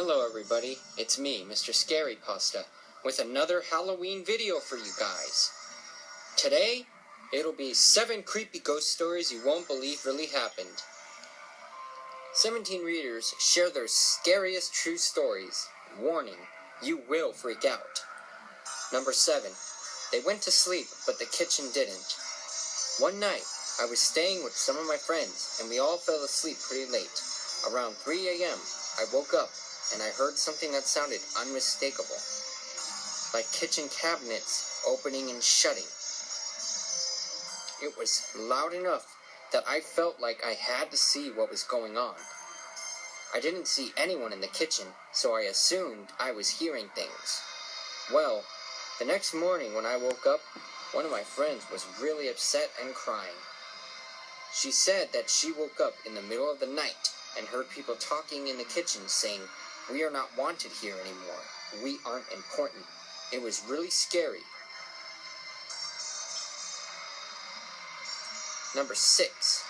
Hello everybody, it's me, Mr.ScaryPasta, with another Halloween video for you guys. Today, it'll be 7 creepy ghost stories you won't believe really happened. 17 readers share their scariest true stories. Warning, you will freak out. Number 7. They went to sleep, but the kitchen didn't. One night, I was staying with some of my friends, and we all fell asleep pretty late. Around 3 a.m., I woke up, and I heard something that sounded unmistakable, like kitchen cabinets opening and shutting. It was loud enough that I felt like I had to see what was going on. I didn't see anyone in the kitchen, so I assumed I was hearing things. Well, the next morning when I woke up, one of my friends was really upset and crying. She said that she woke up in the middle of the night and heard people talking in the kitchen saying, "We are not wanted here anymore. We aren't important." It was really scary. Number 6.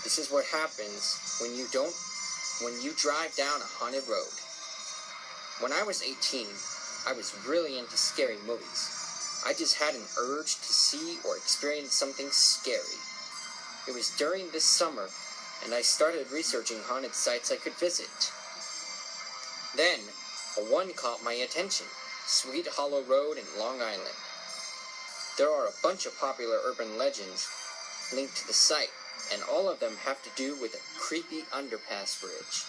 This is what happens when you drive down a haunted road. When I was 18, I was really into scary movies. I just had an urge to see or experience something scary. It was during this summer, and I started researching haunted sites I could visit. Then, one caught my attention, Sweet Hollow Road in Long Island. There are a bunch of popular urban legends linked to the site, and all of them have to do with a creepy underpass bridge.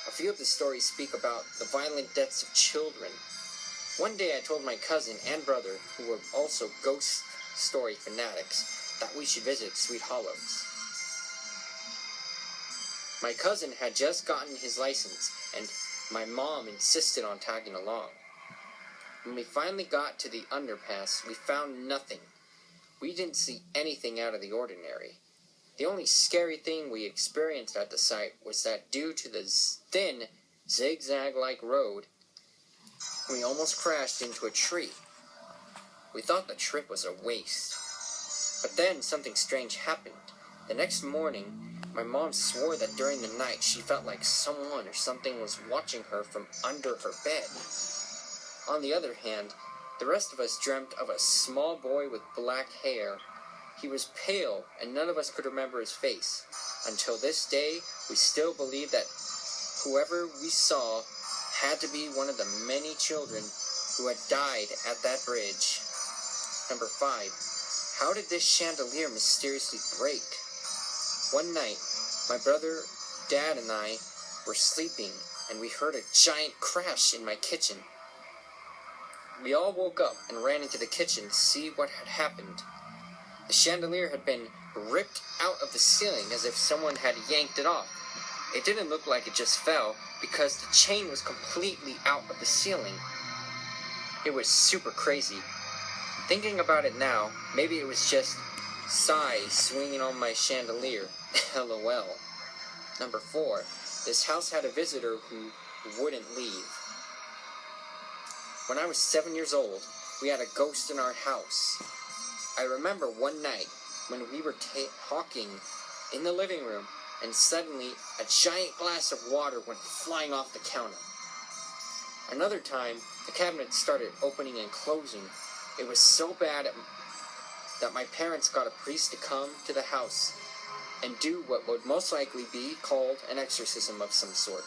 A few of the stories speak about the violent deaths of children. One day I told my cousin and brother, who were also ghost story fanatics, that we should visit Sweet Hollows. My cousin had just gotten his license, and my mom insisted on tagging along. When we finally got to the underpass, we found nothing. We didn't see anything out of the ordinary. The only scary thing we experienced at the site was that due to the thin, zigzag-like road, we almost crashed into a tree. We thought the trip was a waste. But then something strange happened. The next morning, my mom swore that during the night she felt like someone or something was watching her from under her bed. On the other hand, the rest of us dreamt of a small boy with black hair. He was pale, and none of us could remember his face. Until this day, we still believe that whoever we saw had to be one of the many children who had died at that bridge. Number 5. How did this chandelier mysteriously break? One night, my brother, dad, and I were sleeping, and we heard a giant crash in my kitchen. We all woke up and ran into the kitchen to see what had happened. The chandelier had been ripped out of the ceiling as if someone had yanked it off. It didn't look like it just fell, because the chain was completely out of the ceiling. It was super crazy. Thinking about it now, maybe it was just Psy swinging on my chandelier. LOL. Number 4. This house had a visitor who wouldn't leave. When I was 7 years old, we had a ghost in our house. I remember one night when we were talking in the living room, and suddenly a giant glass of water went flying off the counter. Another time, the cabinet started opening and closing. It was so bad that my parents got a priest to come to the house and do what would most likely be called an exorcism of some sort.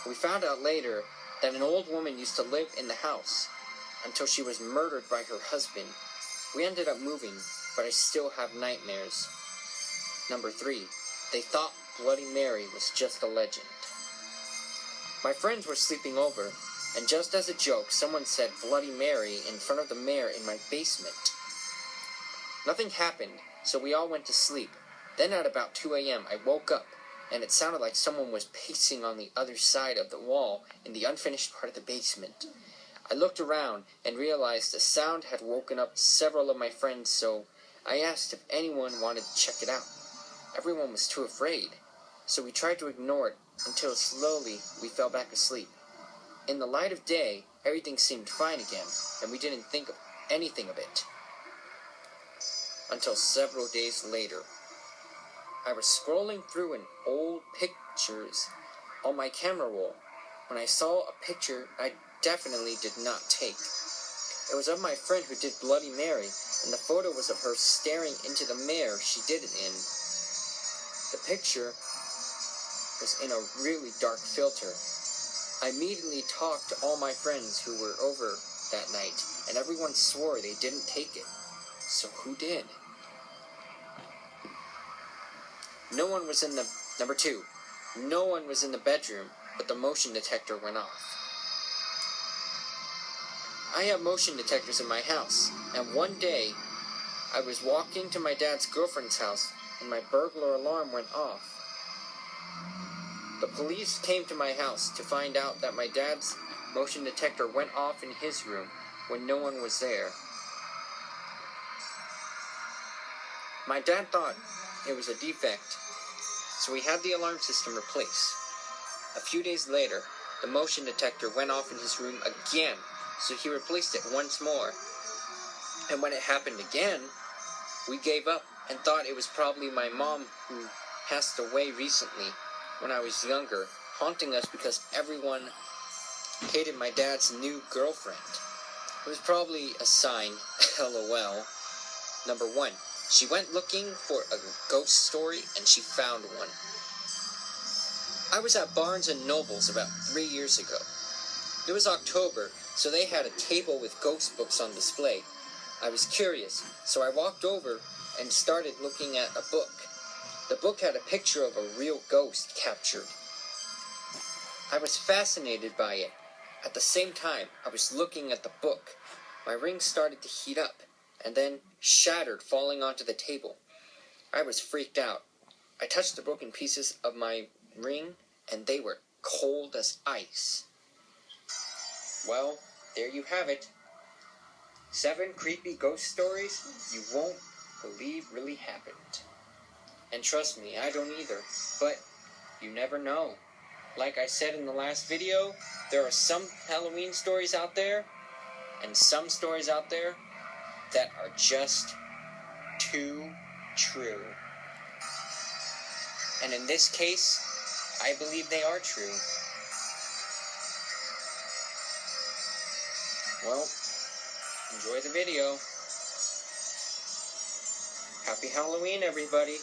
We found out later that an old woman used to live in the house until she was murdered by her husband. We ended up moving, but I still have nightmares. Number 3. They thought Bloody Mary was just a legend. My friends were sleeping over, and just as a joke, someone said Bloody Mary in front of the mirror in my basement. Nothing happened, so we all went to sleep. Then at about 2 a.m., I woke up, and it sounded like someone was pacing on the other side of the wall in the unfinished part of the basement. I looked around and realized the sound had woken up several of my friends, so I asked if anyone wanted to check it out. Everyone was too afraid, so we tried to ignore it until slowly we fell back asleep. In the light of day, everything seemed fine again, and we didn't think of anything of it. Until several days later. I was scrolling through an old pictures on my camera roll when I saw a picture I definitely did not take. It was of my friend who did Bloody Mary, and the photo was of her staring into the mirror she did it in. The picture was in a really dark filter. I immediately talked to all my friends who were over that night, and everyone swore they didn't take it. So who did? No one was in the... Number 2. No one was in the bedroom, but the motion detector went off. I have motion detectors in my house, and one day, I was walking to my dad's girlfriend's house, and my burglar alarm went off. The police came to my house to find out that my dad's motion detector went off in his room when no one was there. My dad thought it was a defect, so we had the alarm system replaced. A few days later, the motion detector went off in his room again, so he replaced it once more. And when it happened again, we gave up and thought it was probably my mom who passed away recently when I was younger, haunting us because everyone hated my dad's new girlfriend. It was probably a sign, LOL. Number 1. She went looking for a ghost story, and she found one. I was at Barnes & Noble's about 3 years ago. It was October, so they had a table with ghost books on display. I was curious, so I walked over and started looking at a book. The book had a picture of a real ghost captured. I was fascinated by it. At the same time, I was looking at the book. My ring started to heat up, and then shattered, falling onto the table. I was freaked out. I touched the broken pieces of my ring, and they were cold as ice. Well, there you have it. 7 creepy ghost stories you won't believe really happened. And trust me, I don't either, but you never know. Like I said in the last video, there are some Halloween stories out there, and some stories out there that are just too true. And in this case, I believe they are true. Well, enjoy the video. Happy Halloween, everybody.